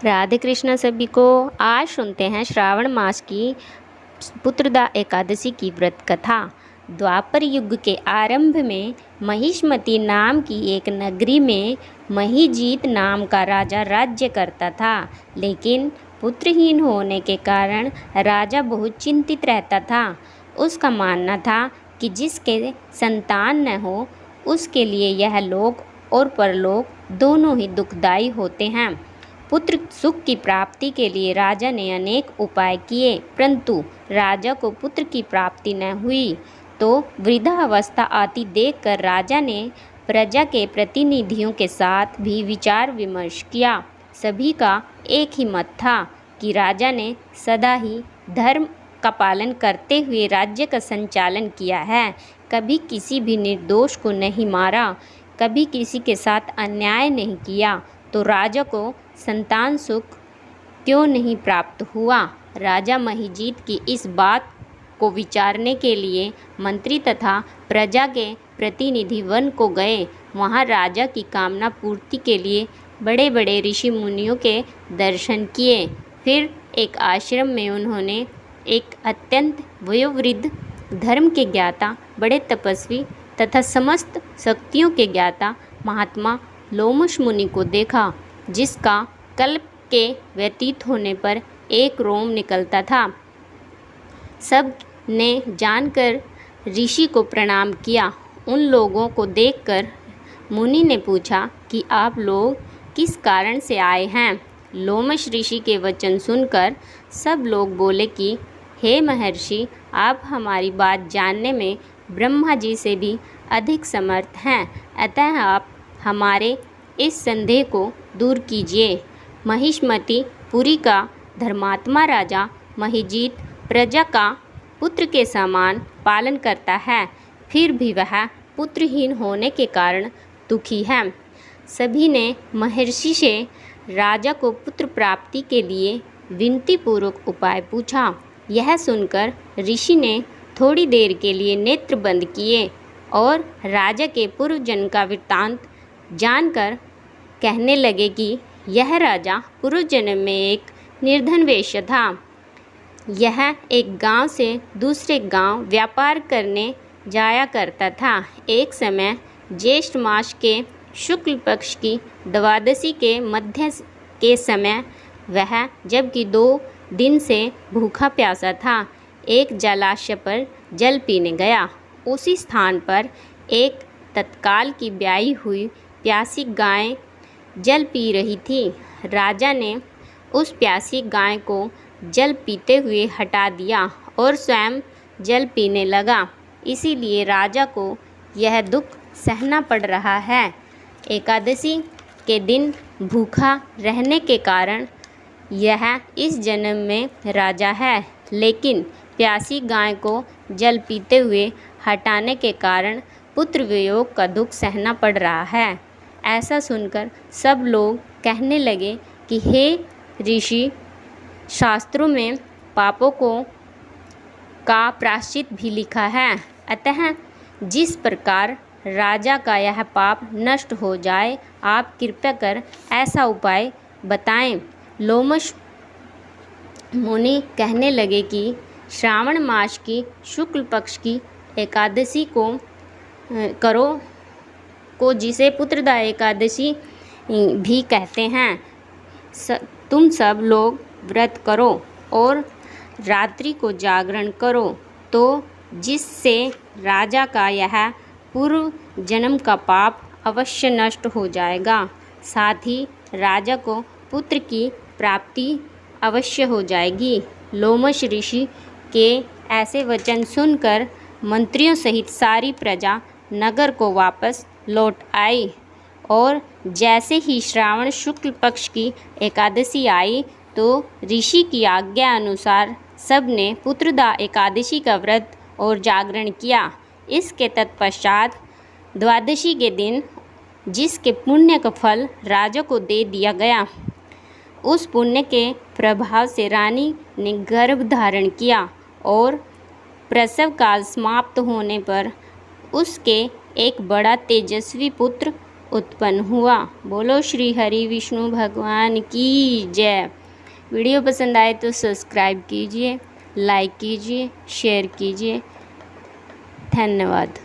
राधे कृष्ण सभी को। आज सुनते हैं श्रावण मास की पुत्रदा एकादशी की व्रत कथा। द्वापर युग के आरंभ में महिष्मति नाम की एक नगरी में महीजीत नाम का राजा राज्य करता था। लेकिन पुत्रहीन होने के कारण राजा बहुत चिंतित रहता था। उसका मानना था कि जिसके संतान न हो उसके लिए यह लोक और परलोक दोनों ही दुखदायी होते हैं। पुत्र सुख की प्राप्ति के लिए राजा ने अनेक उपाय किए, परंतु राजा को पुत्र की प्राप्ति न हुई। तो वृद्धावस्था आती देखकर राजा ने प्रजा के प्रतिनिधियों के साथ भी विचार विमर्श किया। सभी का एक ही मत था कि राजा ने सदा ही धर्म का पालन करते हुए राज्य का संचालन किया है। कभी किसी भी निर्दोष को नहीं मारा, कभी किसी के साथ अन्याय नहीं किया। तो राजा को संतान सुख क्यों नहीं प्राप्त हुआ? राजा महीजीत की इस बात को विचारने के लिए मंत्री तथा प्रजा के प्रतिनिधि वन को गए। वहाँ राजा की कामना पूर्ति के लिए बड़े बड़े ऋषि मुनियों के दर्शन किए। फिर एक आश्रम में उन्होंने एक अत्यंत वयोवृद्ध, धर्म के ज्ञाता, बड़े तपस्वी तथा समस्त शक्तियों के ज्ञाता महात्मा लोमश मुनि को देखा, जिसका कल्प के व्यतीत होने पर एक रोम निकलता था। सब ने जानकर ऋषि को प्रणाम किया। उन लोगों को देखकर मुनि ने पूछा कि आप लोग किस कारण से आए हैं? लोमश ऋषि के वचन सुनकर सब लोग बोले कि हे महर्षि, आप हमारी बात जानने में ब्रह्मा जी से भी अधिक समर्थ हैं, अतः आप हमारे इस संदेह को दूर कीजिए। महिष्मति पुरी का धर्मात्मा राजा महीजीत प्रजा का पुत्र के समान पालन करता है, फिर भी वह पुत्रहीन होने के कारण दुखी है। सभी ने महर्षि से राजा को पुत्र प्राप्ति के लिए विनती पूर्वक उपाय पूछा। यह सुनकर ऋषि ने थोड़ी देर के लिए नेत्र बंद किए और राजा के पूर्व जन्म का वृत्तांत जानकर कहने लगे कि यह राजा पूर्व जन्म में एक निर्धन वैश्य था। यह एक गांव से दूसरे गांव व्यापार करने जाया करता था। एक समय ज्येष्ठ मास के शुक्ल पक्ष की द्वादशी के मध्य के समय वह, जबकि 2 दिन से भूखा प्यासा था, एक जलाशय पर जल पीने गया। उसी स्थान पर एक तत्काल की ब्याही हुई प्यासी गाय जल पी रही थी। राजा ने उस प्यासी गाय को जल पीते हुए हटा दिया और स्वयं जल पीने लगा। इसीलिए राजा को यह दुख सहना पड़ रहा है। एकादशी के दिन भूखा रहने के कारण यह इस जन्म में राजा है, लेकिन प्यासी गाय को जल पीते हुए हटाने के कारण पुत्र वियोग का दुख सहना पड़ रहा है। ऐसा सुनकर सब लोग कहने लगे कि हे ऋषि, शास्त्रों में पापों का प्रायश्चित भी लिखा है, अतः जिस प्रकार राजा का यह पाप नष्ट हो जाए, आप कृपया कर ऐसा उपाय बताएं। लोमश मुनि कहने लगे कि श्रावण मास की शुक्ल पक्ष की एकादशी को जिसे पुत्रदा एकादशी भी कहते हैं, तुम सब लोग व्रत करो और रात्रि को जागरण करो, तो जिससे राजा का यह पूर्व जन्म का पाप अवश्य नष्ट हो जाएगा। साथ ही राजा को पुत्र की प्राप्ति अवश्य हो जाएगी। लोमश ऋषि के ऐसे वचन सुनकर मंत्रियों सहित सारी प्रजा नगर को वापस लौट आई और जैसे ही श्रावण शुक्ल पक्ष की एकादशी आई, तो ऋषि की आज्ञा अनुसार सब ने पुत्रदा एकादशी का व्रत और जागरण किया। इसके तत्पश्चात द्वादशी के दिन जिसके पुण्य का फल राजा को दे दिया गया, उस पुण्य के प्रभाव से रानी ने गर्भ धारण किया और प्रसव काल समाप्त होने पर उसके एक बड़ा तेजस्वी पुत्र उत्पन्न हुआ। बोलो श्री हरि विष्णु भगवान की जय। वीडियो पसंद आए तो सब्सक्राइब कीजिए, लाइक कीजिए, शेयर कीजिए। धन्यवाद।